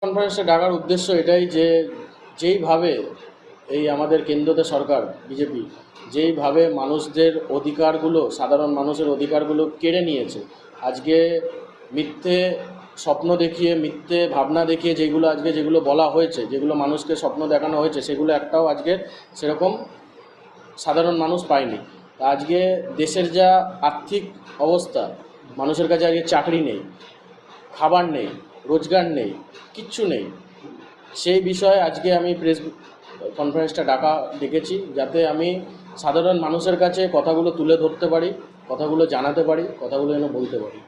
কনফারেন্সে ডাকার উদ্দেশ্য এটাই যে যেইভাবে এই আমাদের কেন্দ্রতে সরকার বিজেপি যেইভাবে মানুষদের অধিকারগুলো সাধারণ মানুষের অধিকারগুলো কেড়ে নিয়েছে, আজকে মিথ্যে স্বপ্ন দেখিয়ে মিথ্যে ভাবনা দেখিয়ে যেগুলো বলা হয়েছে, যেগুলো মানুষকে স্বপ্ন দেখানো হয়েছে, সেগুলো একটাও আজকে সেরকম সাধারণ মানুষ পায়নি। আজকে দেশের যা আর্থিক অবস্থা, মানুষের কাছে আজকে চাকরি নেই, খাবার নেই, রোজগার নেই, কিচ্ছু নেই। সেই বিষয়ে আজকে আমি প্রেস কনফারেন্সটা ডেকেছি, যাতে আমি সাধারণ মানুষের কাছে কথাগুলো তুলে ধরতে পারি, কথাগুলো জানাতে পারি, কথাগুলো যেন বলতে পারি।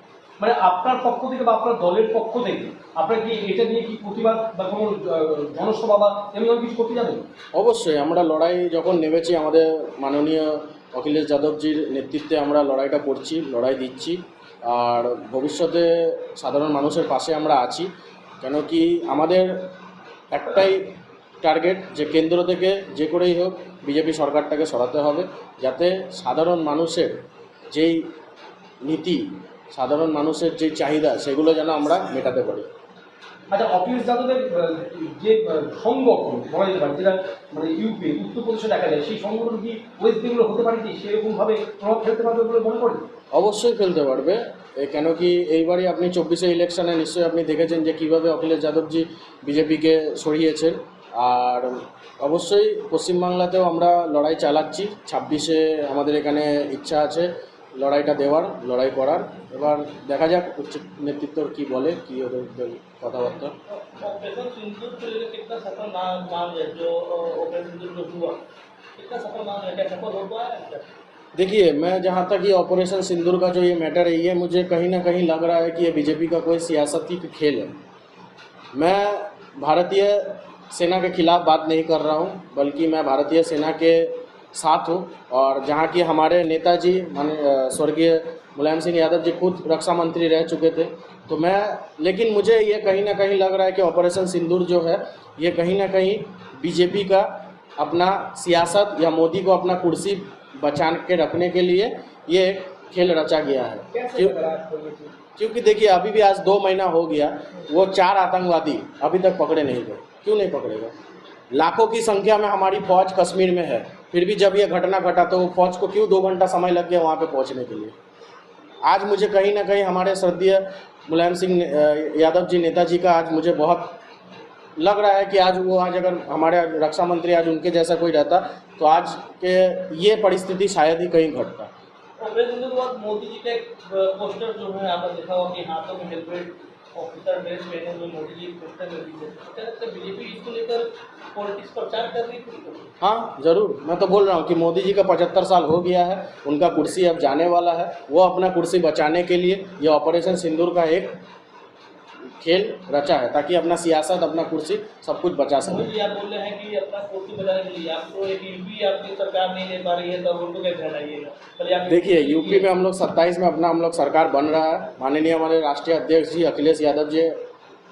মানে আপনার পক্ষ থেকে বা আপনার দলের পক্ষ থেকে আপনারা কি এটা নিয়ে কি প্রতিবাদ বা কোনো জনসভা বা এমন কিছু করতে যাবেন? অবশ্যই আমরা লড়াই যখন নেমেছি, আমাদের মাননীয় অখিলেশ যাদবজির নেতৃত্বে আমরা লড়াইটা করছি, লড়াই দিচ্ছি। আর ভবিষ্যতে সাধারণ মানুষের পাশে আমরা আছি। কেন কি আমাদের একটাই টার্গেট যে কেন্দ্র থেকে যে করেই হোক বিজেপি সরকারটাকে সরাতে হবে, যাতে সাধারণ মানুষের যেই নীতি, সাধারণ মানুষের যেই চাহিদা, সেগুলো যেন আমরা মেটাতে পারি। আচ্ছা, অখিলেশ যাদবের যে সংগঠন বলা যেতে পারে, যেটা মানে ইউপি উত্তরপ্রদেশে দেখা যায়, সেই সংগঠন কি ওয়েস্ট বেঙ্গল হতে পারে কি সেরকমভাবে প্রভাব ফেলতে পারবে বলে মনে করি? অবশ্যই ফেলতে পারবে। কেন কি এইবারই আপনি 24-এ ইলেকশনে নিশ্চয়ই আপনি দেখেছেন যে কীভাবে অখিলেশ যাদবজি বিজেপিকে সরিয়েছেন। আর অবশ্যই পশ্চিমবাংলাতেও আমরা লড়াই চালাচ্ছি। 26-এ আমাদের এখানে ইচ্ছা আছে লড়াইটা দেওয়ার, লড়াই করার। এবার দেখা যাক উচ্চ নেতৃত্বর কী বলে, কী ওদের কথাবার্তা। ऑपरेशन सिंदूर को लेकर कितना सफल नाम है जो ऑपरेशन सिंदूर जो हुआ, कितना सफल नाम है, क्या सफल हो पाया है क्या? देखिए, मैं जहाँ तक ये ऑपरेशन सिंदूर का जो ये मैटर है, ये मुझे कहीं ना कहीं लग रहा है कि ये बीजेपी का कोई सियासती खेल है। मैं भारतीय सेना के खिलाफ बात नहीं कर रहा हूँ, बल्कि मैं भारतीय सेना के साथ हूँ। और जहाँ की हमारे नेताजी माने स्वर्गीय मुलायम सिंह यादव जी खुद रक्षा मंत्री रह चुके थे, तो मैं लेकिन मुझे ये कहीं ना कहीं लग रहा है कि ऑपरेशन सिंदूर जो है, ये कहीं ना कहीं बीजेपी का अपना सियासत या मोदी को अपना कुर्सी बचा के रखने के लिए ये खेल रचा गया है। क्योंकि देखिए, अभी भी आज 2 महीना हो गया, वो 4 आतंकवादी अभी तक पकड़े नहीं गए। क्यों नहीं पकड़े गए? लाखों की संख्या में हमारी फौज कश्मीर में है, फिर भी जब ये घटना घटा तो फौज को क्यों 2 घंटा समय लग गया वहाँ पे पहुँचने के लिए? आज मुझे कहीं ना कहीं हमारे श्रद्धेय मुलायम सिंह यादव जी नेताजी का आज मुझे बहुत लग रहा है कि आज वो आज अगर हमारे रक्षा मंत्री आज उनके जैसा कोई रहता, तो आज के ये परिस्थिति शायद ही कहीं घटता। ऑपरेशन सिंदूर के बाद मोदी जी का एक पोस्टर जो है आपने देखा होगा कि हाथों में हेलमेट ऑफिसर ड्रेस पहने हुए मोदी जी पोस्टर में भी है। क्या लगता है बीजेपी इसको लेकर पॉलिटिक्स प्रचार कर रही है? हाँ ज़रूर, मैं तो बोल रहा हूँ कि मोदी जी का 75 साल हो गया है, उनका कुर्सी अब जाने वाला है। वो अपना कुर्सी बचाने के लिए ये ऑपरेशन सिंदूर का एक खेल रचा है, ताकि अपना सियासत, अपना कुर्सी सब कुछ बचा सके। मोदी जी आप बोल रहे हैं कि अपना कुर्सी बचाने के लिए आपको एक यूपी आपकी सरकार नहीं ले पा रही है, तो उनको क्या कहलाइएगा? देखिए, यूपी में हम लोग 27 में अपना हम लोग सरकार बन रहा है। माननीय हमारे राष्ट्रीय अध्यक्ष जी अखिलेश यादव जी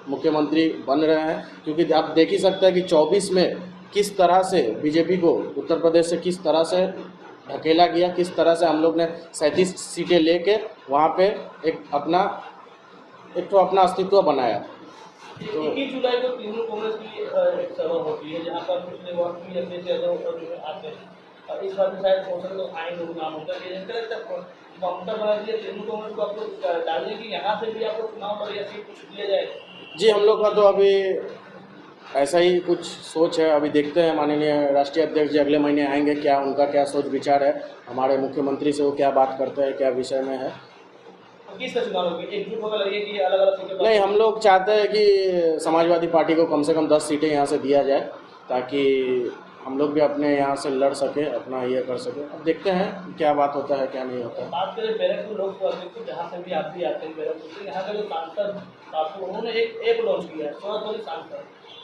मुख्यमंत्री बन रहे हैं। क्योंकि आप देख ही सकते हैं कि 24 में किस तरह से बीजेपी को उत्तर प्रदेश से किस तरह से ढकेला गया, किस तरह से हम लोग ने 37 सीटें लेके वहाँ पे एक तो अपना अस्तित्व बनाया। तो 21 जुलाई को तृणमूल कांग्रेस की एक सभा होती है, जहाँ पर कुछ लोग अखिलेश यादव आते हैं, और इस बार में शायद कौशल लोग आएंगे, नाम होता है ममता बनर्जी तृणमूल कांग्रेस को आपको डालने की यहाँ से भी आपको चुनाव लड़े या फिर कुछ दिया जाए? जी, हम लोग का तो अभी ऐसा ही कुछ सोच है। अभी देखते हैं माननीय राष्ट्रीय अध्यक्ष जी अगले महीने आएंगे, क्या उनका क्या सोच विचार है, हमारे मुख्यमंत्री से वो क्या बात करते हैं, क्या विषय में है। किस तरह चुनाव होगी? एकजुट होकर लड़िए कि अलग अलग सीटें? नहीं, हम लोग चाहते हैं कि समाजवादी पार्टी को कम से कम 10 सीटें यहाँ से दिया जाए, ताकि हम लोग भी अपने यहाँ से लड़ सके, अपना ये कर सके। अब देखते हैं क्या बात होता है, क्या नहीं होता है। बात करें बैरकपुर लोकसभा से, जहाँ से भी आप भी आते हैं बैरकपुर से, यहाँ का जो सांसद आपको उन्होंने एक ऐप लॉन्च किया है, सॉरी सांसद,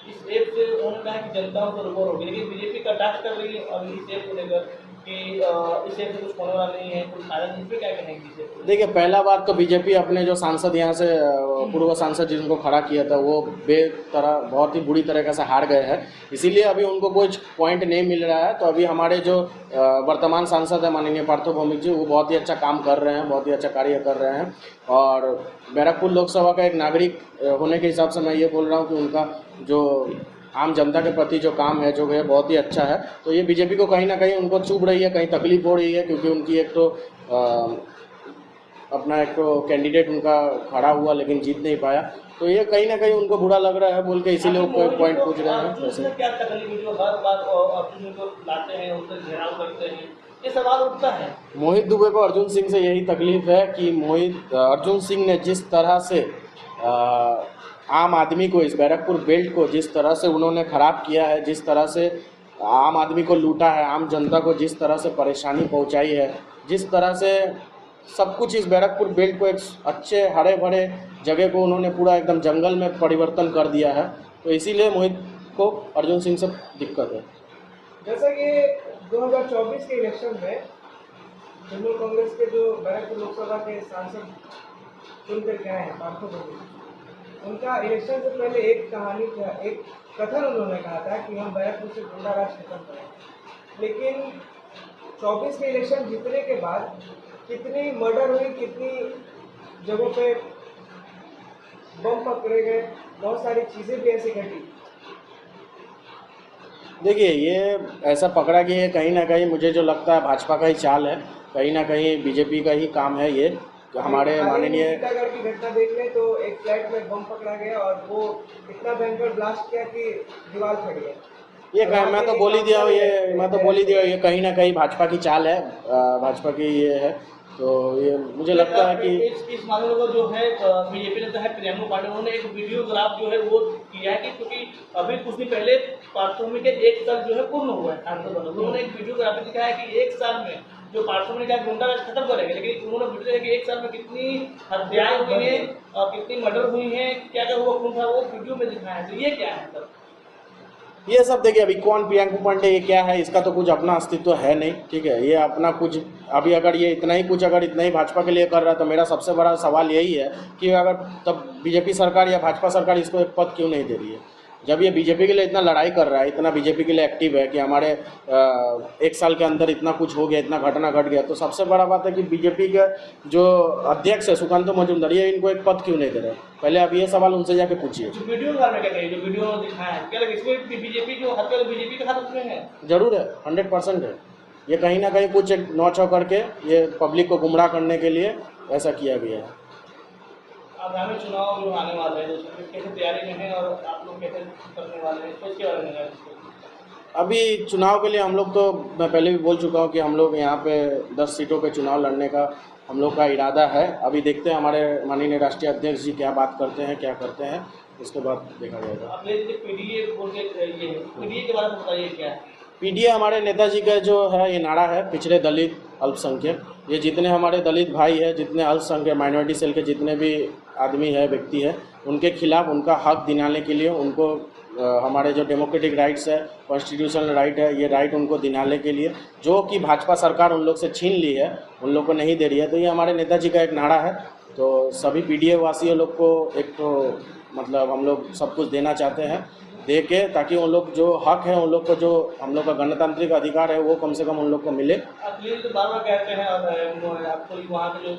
इस ऐप से उन्होंने कहा कि जनता को रोक होगी, लेकिन बीजेपी कटाक्ष कर रही है और इस ऐप को लेकर कि इससे तो कुछ होने वाला नहीं है, कुछ फायदा नहीं, इस पर क्या कहेंगे इसे? देखिए, पहला बात तो बीजेपी अपने जो सांसद यहाँ से पूर्व सांसद जिनको खड़ा किया था वो बेतरह बहुत ही बुरी तरीके से हार गए हैं, इसीलिए अभी उनको कुछ पॉइंट नहीं मिल रहा है। तो अभी हमारे जो वर्तमान सांसद है माननीय पार्थो भौमिक जी, वो बहुत ही अच्छा काम कर रहे हैं, बहुत ही अच्छा कार्य कर रहे हैं। और बैरकपुर लोकसभा का एक नागरिक होने के हिसाब से मैं ये बोल रहा हूँ कि उनका जो आम जनता के प्रति जो काम है जो है बहुत ही अच्छा है। तो ये बीजेपी को कहीं ना कहीं उनको चुभ रही है, कहीं तकलीफ हो रही है, क्योंकि उनकी एक तो अपना एक तो कैंडिडेट उनका खड़ा हुआ लेकिन जीत नहीं पाया, तो ये कहीं ना कहीं उनको बुरा लग रहा है बोल के इसीलिए वो पॉइंट पूछ रहे हैं। अर्जुन से क्या तकलीफ है जो हर बार अर्जुन को लाते हैं, उनसे घेराव करते हैं, ये सवाल उठता है। मोहित दुबे को अर्जुन सिंह से यही तकलीफ है कि अर्जुन सिंह ने जिस तरह से आम आदमी को, इस बैरकपुर बेल्ट को जिस तरह से उन्होंने ख़राब किया है, जिस तरह से आम आदमी को लूटा है, आम जनता को जिस तरह से परेशानी पहुंचाई है, जिस तरह से सब कुछ इस बैरकपुर बेल्ट को एक अच्छे हरे भरे जगह को उन्होंने पूरा एकदम जंगल में परिवर्तन कर दिया है, तो इसीलिए मोहित को अर्जुन सिंह से दिक्कत है। जैसा कि 2024 के इलेक्शन में तृणमूल कांग्रेस के जो बैरकपुर लोकसभा के सांसद चुन कर गए हैं पार्थो भौमिक, उनका इलेक्शन से पहले एक कहानी था, एक कथन उन्होंने कहा था कि हम बैरकपुर से गुंडा राज खत्म करें। लेकिन 24 के इलेक्शन जीतने के बाद कितनी मर्डर हुई, कितनी जगहों पे बम पकड़े गए, बहुत सारी चीज़ें भी ऐसी घटी। देखिए, ये ऐसा पकड़ा गया है, कहीं ना कहीं मुझे जो लगता है भाजपा का ही चाल है, कहीं ना कहीं बीजेपी का ही काम है ये। तो हमारे माननीय सीतागढ़ की घटना देख लें तो एक फ्लैट में बम पकड़ा गया और वो इतना भयंकर ब्लास्ट किया कि दीवार फट गया। ये मैं तो बोल ही दिया हूँ, ये कहीं ना कहीं भाजपा की चाल है, भाजपा की ये है। तो ये मुझे लगता है कि इस मामले को जो है बीजेपी नेता है प्रियंका पांडे, उन्होंने एक वीडियोग्राफ जो है वो किया है कि क्योंकि अभी कुछ दिन पहले पार्थो के 1 साल जो है पूर्ण हुआ है आंदोलन, उन्होंने एक वीडियोग्राफी दिखाया है कि 1 साल में जो पार्थो ने क्या गुंडा राज खत्म करेंगे, लेकिन उन्होंने वीडियो दिखाया कि 1 साल में कितनी हत्याएं हुई हैं और कितनी मर्डर हुई हैं, क्या क्या हुआ खून था, वो वीडियो में दिखाया है। तो ये क्या है सर? ये सब देखिए, अभी कौन प्रियंका पांडे ये क्या है, इसका तो कुछ अपना अस्तित्व है नहीं, ठीक है। ये अपना कुछ अभी अगर ये इतना ही भाजपा के लिए कर रहा है तो मेरा सबसे बड़ा सवाल यही है कि अगर तब बीजेपी सरकार या भाजपा सरकार इसको एक पद क्यों नहीं दे रही है। जब ये बीजेपी के लिए इतना लड़ाई कर रहा है, इतना बीजेपी के लिए एक्टिव है कि हमारे 1 साल के अंदर इतना कुछ हो गया, इतना घटना घट गया, तो सबसे बड़ा बात है कि बीजेपी के जो अध्यक्ष है सुकांतो मजूमदार, ये इनको एक पद क्यों नहीं दे रहे। पहले आप ये सवाल उनसे जाके पूछिए। वीडियो में क्या कहिए, जो वीडियो दिखाया है क्या लगे इसमें बीजेपी जो हत्या बीजेपी के साथ उसमें है? जरूर है, 100% है। ये कहीं ना कहीं कुछ नौचौ करके ये पब्लिक को गुमराह करने के लिए ऐसा किया गया है। आगामी चुनाव जो आने वाले हैं, तो कैसे तैयारी में है और आप लोग कैसे करने वाले हैं, तो इसके बारे में अभी चुनाव के लिए हम लोग, तो मैं पहले भी बोल चुका हूँ कि हम लोग यहाँ पे 10 सीटों पे चुनाव लड़ने का हम लोग का इरादा है। अभी देखते हैं हमारे माननीय राष्ट्रीय अध्यक्ष जी क्या बात करते हैं, क्या करते हैं, उसके बाद देखा जाएगा। आप ले लीजिए पीडीए बोल के, ये पीडीए के बारे में बताइए क्या है? पीडीए हमारे नेताजी का जो है ये नारा है, पिछड़े दलित अल्पसंख्यक, ये जितने हमारे दलित भाई हैं, जितने अल्पसंख्यक माइनॉरिटी सेल के जितने भी आदमी है, व्यक्ति है, उनके खिलाफ उनका हक दिलाने के लिए, उनको हमारे जो डेमोक्रेटिक राइट्स है, कॉन्स्टिट्यूशनल राइट है, ये राइट उनको दिलाने के लिए जो कि भाजपा सरकार उन लोग से छीन ली है, उन लोग को नहीं दे रही है, तो ये हमारे नेताजी का एक नारा है। तो सभी पीडीए वासियों लोग को एक तो मतलब हम लोग सब कुछ देना चाहते हैं, दे के ताकि उन लोग जो हक है, उन लोग को जो हम लोग का गणतांत्रिक अधिकार है वो कम से कम उन लोग को मिले। आप ये तो बार बार कहते हैं और आपको वहाँ के जो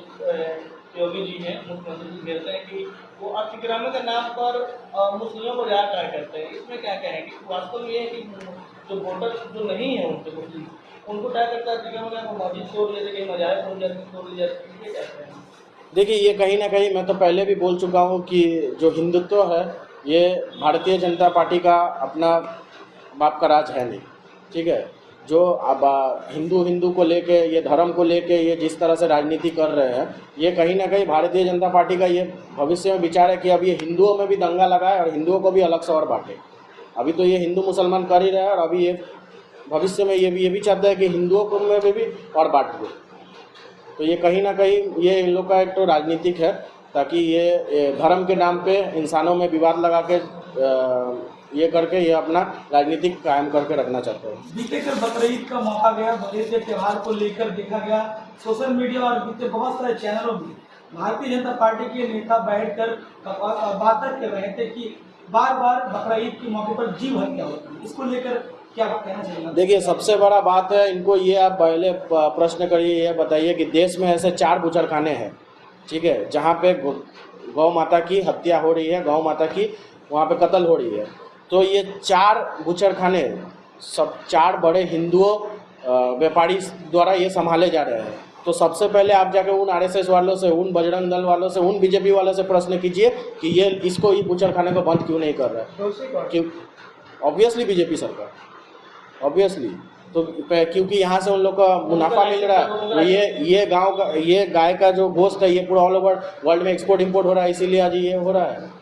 योगी जी हैं, मुख्यमंत्री जी कहते हैं कि वो अतिक्रमण के नाम पर मुस्लिमों को ज्यादा ट्राई करते हैं, इसमें क्या कहें कि वास्तव में ये है कि जो वोटर जो नहीं है उनके मुस्लिम, उनको ट्राई करता है अतिक्रमण का, मस्जिद तोड़ लेते, कहीं मजाक तोड़ ली जाती है, ये कहते हैं। देखिए, ये कहीं ना कहीं मैं तो पहले भी बोल चुका हूँ कि जो हिंदुत्व है ये भारतीय जनता पार्टी का अपना बाप का राज है नहीं, ठीक है। जो अब हिंदू को लेके, ये धर्म को लेके ये जिस तरह से राजनीति कर रहे हैं, ये कहीं ना कहीं भारतीय जनता पार्टी का ये भविष्य में विचार है कि अब ये हिंदुओं में भी दंगा लगाए और हिंदुओं को भी अलग से और बांटे। अभी तो ये हिंदू मुसलमान कर ही रहे हैं और अभी ये भविष्य में ये भी चाहता है कि हिंदुओं को में भी और बांट दे। तो ये कहीं ना कहीं ये इन लोग का एक तो राजनीतिक है, ताकि ये धर्म के नाम पे इंसानों में विवाद लगा के ये करके ये अपना राजनीतिक कायम करके रखना चाहते हैं। बीते कल बकरीद का मौका गया, बकरीद के त्यौहार को लेकर देखा गया सोशल मीडिया और बीते बहुत सारे चैनलों में भारतीय जनता पार्टी के नेता बैठकर बात कर रहे थे कि बार बार बकरीद के मौके पर जीव हत्या होती है। इसको लेकर क्या कहना चाहिए? देखिए, सबसे बड़ा बात है, इनको ये आप पहले प्रश्न करिए, ये बताइए कि देश में ऐसे 4 बूचड़खाने हैं, ठीक है, जहाँ पे गौ माता की हत्या हो रही है, गौ माता की वहाँ पे कत्ल हो रही है। तो ये 4 बूचड़खाने सब 4 बड़े हिंदुओं व्यापारी द्वारा ये संभाले जा रहे हैं। तो सबसे पहले आप जाके उन आरएसएस वालों से, उन बजरंग दल वालों से, उन बीजेपी वालों से प्रश्न कीजिए कि ये इसको ये बूचड़खाने को बंद क्यों नहीं कर रहा है। दोषी कौन? क्यों? ऑब्वियसली बीजेपी सरकार, ऑब्वियसली। तो क्योंकि यहाँ से उन लोग का मुनाफा मिल रहा है। तो ये गांव का, ये गाय का जो गोश्त है, ये पूरा ऑल ओवर वर्ल्ड में एक्सपोर्ट इंपोर्ट हो रहा है, इसीलिए आज ये हो रहा है।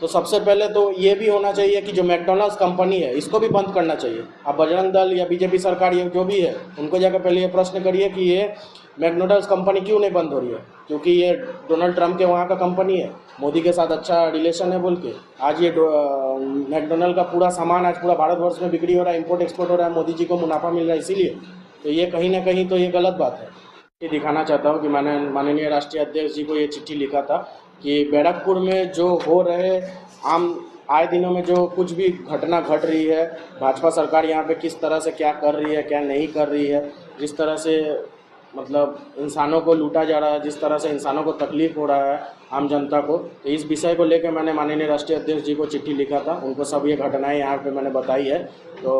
तो सबसे पहले तो ये भी होना चाहिए कि जो मैकडॉनल्ड्स कंपनी है, इसको भी बंद करना चाहिए। अब बजरंग दल या बीजेपी सरकार, ये जो भी है, उनको जाकर पहले ये प्रश्न करिए कि ये मैकडॉनल्ड्स कंपनी क्यों नहीं बंद हो रही है। क्योंकि ये डोनाल्ड ट्रंप के वहाँ का कंपनी है, मोदी के साथ अच्छा रिलेशन है बोल के आज ये मैकडॉनल्ड का पूरा सामान आज पूरा भारतवर्ष में बिक्री हो रहा है, इंपोर्ट एक्सपोर्ट हो रहा है, मोदी जी को मुनाफा मिल रहा है, इसीलिए। तो ये कहीं ना कहीं तो ये गलत बात है। ये दिखाना चाहता हूँ कि मैंने माननीय राष्ट्रीय अध्यक्ष जी को ये चिट्ठी लिखा था कि बैरकपुर में जो हो रहे आम आए दिनों में जो कुछ भी घटना घट रही है, भाजपा सरकार यहाँ पे किस तरह से क्या कर रही है, क्या नहीं कर रही है, जिस तरह से मतलब इंसानों को लूटा जा रहा है, जिस तरह से इंसानों को तकलीफ हो रहा है आम जनता को, तो इस विषय को लेकर मैंने माननीय राष्ट्रीय अध्यक्ष जी को चिट्ठी लिखा था। उनको सब ये घटनाएं यहाँ पे मैंने बताई है। तो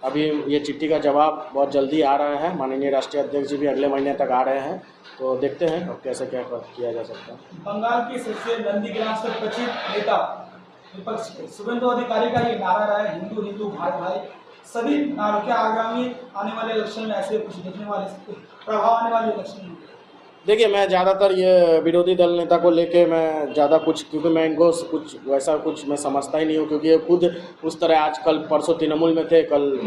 अभी ये चिट्ठी का जवाब बहुत जल्दी आ रहा है। माननीय राष्ट्रीय अध्यक्ष जी भी अगले महीने तक आ रहे हैं, तो देखते हैं अब कैसे क्या किया जा सकता है। बंगाल के सबसे नंदीग्राम से परिचित नेता विपक्ष के शुभेंदु अधिकारी का ये नारा रहा है, हिंदू हिंदू भाई भाई। सभी नारों के आगामी आने वाले इलेक्शन में ऐसे कुछ देखने वाले प्रभाव आने वाले इलेक्शन में? देखिए, मैं ज़्यादातर ये विरोधी दल नेता को लेके मैं ज़्यादा कुछ, क्योंकि मैं इनको कुछ वैसा कुछ मैं समझता ही नहीं हूँ, क्योंकि ये खुद उस तरह आज कल परसों तृणमूल में थे, कल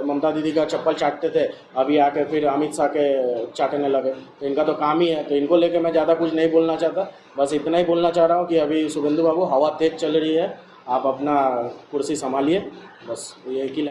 ममता दीदी का चप्पल चाटते थे, अभी आके फिर अमित शाह के चाटने लगे। तो इनका तो काम ही है, तो इनको लेके मैं ज़्यादा कुछ नहीं बोलना चाहता। बस इतना ही बोलना चाह रहा हूँ कि अभी शुभेंदु बाबू हवा तेज चल रही है, आप अपना कुर्सी संभालिए, बस यही की